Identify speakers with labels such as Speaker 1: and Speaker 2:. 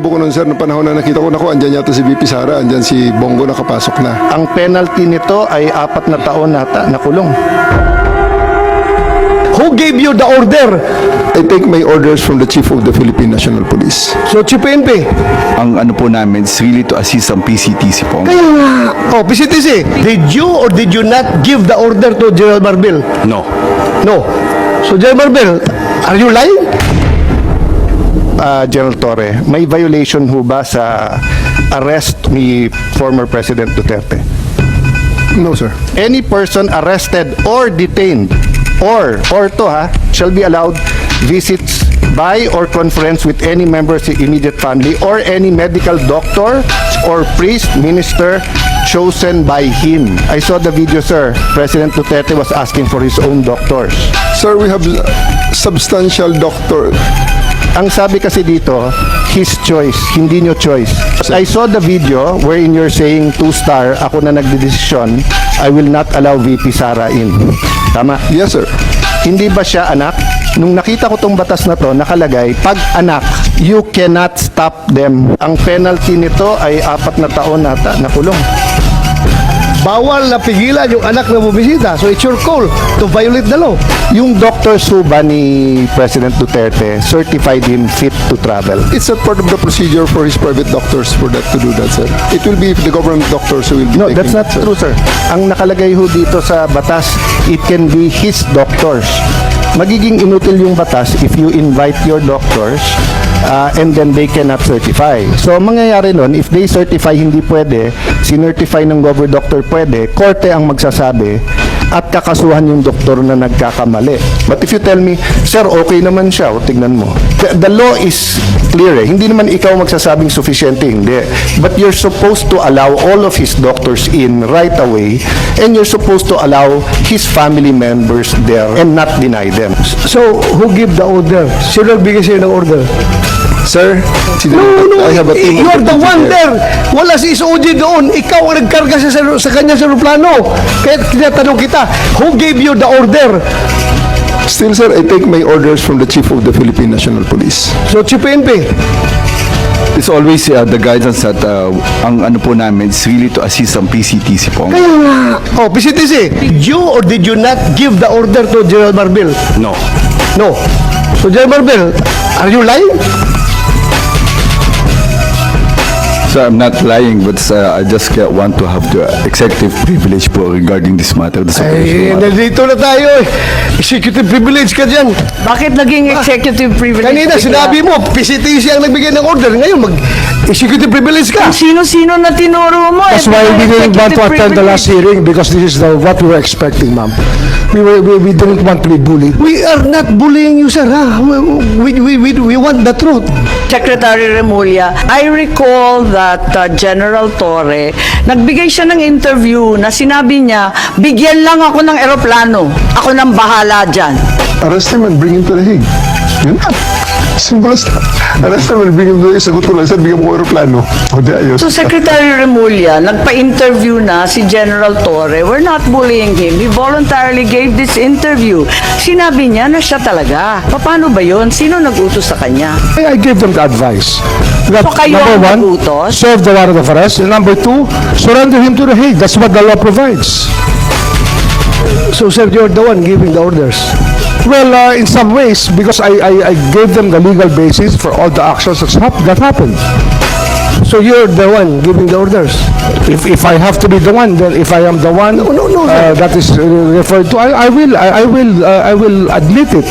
Speaker 1: Buko nun sir, noong panahon na nakita ko, naku, andyan yata si VP Sara, andyan si Bongo nakapasok na.
Speaker 2: Ang penalty nito ay 4 na taon nata na kulong.
Speaker 3: Who gave you the order?
Speaker 1: I take my orders from the Chief of the Philippine National Police.
Speaker 3: So, Chief PNP.
Speaker 4: Ang ano po namin is really to assist ang PCTC po.
Speaker 3: Kaya nga. Oh, PCTC, did you or did you not give the order to General Marbil?
Speaker 4: No.
Speaker 3: No. So, General Marbil, are you lying?
Speaker 2: General Torre, may violation ho ba sa arrest ni former President Duterte?
Speaker 1: No sir.
Speaker 2: Any person arrested or detained or shall be allowed visits by or conference with any member of the immediate family or any medical doctor or priest, minister chosen by him. I saw the video, sir. President Duterte was asking for his own doctors.
Speaker 1: Sir, we have substantial doctor.
Speaker 2: Ang sabi kasi dito, his choice, hindi nyo choice. I saw the video wherein you're saying 2-star, ako na nagdedesisyon, I will not allow VP Sara in. Tama?
Speaker 1: Yes sir.
Speaker 2: Hindi ba siya anak? Nung nakita ko tong batas na to, nakalagay, pag anak, you cannot stop them. Ang penalty nito ay 4 na taon nata na kulong.
Speaker 3: Bawal na pigilan yung anak na bumisita. So, it's your call to violate the law.
Speaker 2: Yung Dr. Suba ni President Duterte certified him fit to travel.
Speaker 1: It's not part of the procedure for his private doctors for that to do that sir. It will be the government doctors who will be
Speaker 2: No,
Speaker 1: taking
Speaker 2: that's not
Speaker 1: it, sir.
Speaker 2: true, sir. Ang nakalagay ho dito sa batas, it can be his doctors. Magiging inutil yung batas if you invite your doctors and then they cannot certify. So, ang mangyayari nun, if they certify hindi pwede, sinertify ng government doctor pwede, korte ang magsasabi at kakasuhan yung doktor na nagkakamali. But if you tell me, sir, okay naman siya, o tignan mo. The law is clear eh. Hindi naman ikaw magsasabing sufficiente, hindi. But you're supposed to allow all of his doctors in right away and you're supposed to allow his family members there and not deny them.
Speaker 3: So, who give the order? Sino nagbigay sa'yo ng order?
Speaker 1: Sir,
Speaker 3: No,
Speaker 1: I have a team of
Speaker 3: you're the
Speaker 1: deputy
Speaker 3: one
Speaker 1: there.
Speaker 3: there. Wala si SOG doon. Ikaw ang nagkarga sa kanya sa aeroplano. Kaya tinatanong kita, who gave you the order?
Speaker 1: Still sir, I take my orders from the Chief of the Philippine National Police.
Speaker 3: So, Chief PNP.
Speaker 4: It's always the guidance that ang ano po namin is really to assist ang PCTC po.
Speaker 3: Kaya nga. Oh, PCTC, did you or did you not give the order to General Marbil?
Speaker 4: No.
Speaker 3: No. So, General Marbil, are you lying?
Speaker 4: So I'm not lying, but I just want to have the executive privilege po regarding this matter. This
Speaker 3: Ay,
Speaker 4: operational matter.
Speaker 3: nandito na tayo eh. Executive privilege ka dyan.
Speaker 5: Bakit naging executive privilege?
Speaker 3: Kanina
Speaker 5: bigla?
Speaker 3: sinabi mo, PCTC ang nagbigay ng order. Ngayon, mag-executive privilege ka.
Speaker 5: Sino-sino na tinuro mo?
Speaker 6: That's why we didn't want to attend the last hearing because this is what we were expecting, ma'am. We didn't want to be bullied.
Speaker 3: We are not bullying you, sir. Ha? We want the truth.
Speaker 5: Secretary Remulla, I recall that General Torre, nagbigay siya ng interview na sinabi niya, bigyan lang ako ng eroplano. Ako nang bahala dyan.
Speaker 1: Arrest him and bring him to the Hague. Yun na. Simple as that. Arrest him and bring him to the Hague. Sagot ko lang, sir, bigyan mo ko aeroplano. O di ayos.
Speaker 5: So Secretary Remulla, nagpa-interview na si General Torre. We're not bullying him. He voluntarily gave this interview. Sinabi niya na siya talaga. Paano ba yun? Sino nag-utos sa kanya?
Speaker 6: I gave them the advice. That,
Speaker 5: So kayo
Speaker 6: number
Speaker 5: ang
Speaker 6: one,
Speaker 5: nagutos?
Speaker 6: serve the warrant of arrest. And number two, surrender him to the Hague. That's what the law provides.
Speaker 3: So, sir, you're the one giving the orders.
Speaker 6: Well, in some ways, because I gave them the legal basis for all the actions that happened.
Speaker 3: So, you're the one giving the orders.
Speaker 6: If I have to be the one, then if I am the one
Speaker 3: No, sir.
Speaker 6: that is referred to, I will admit it.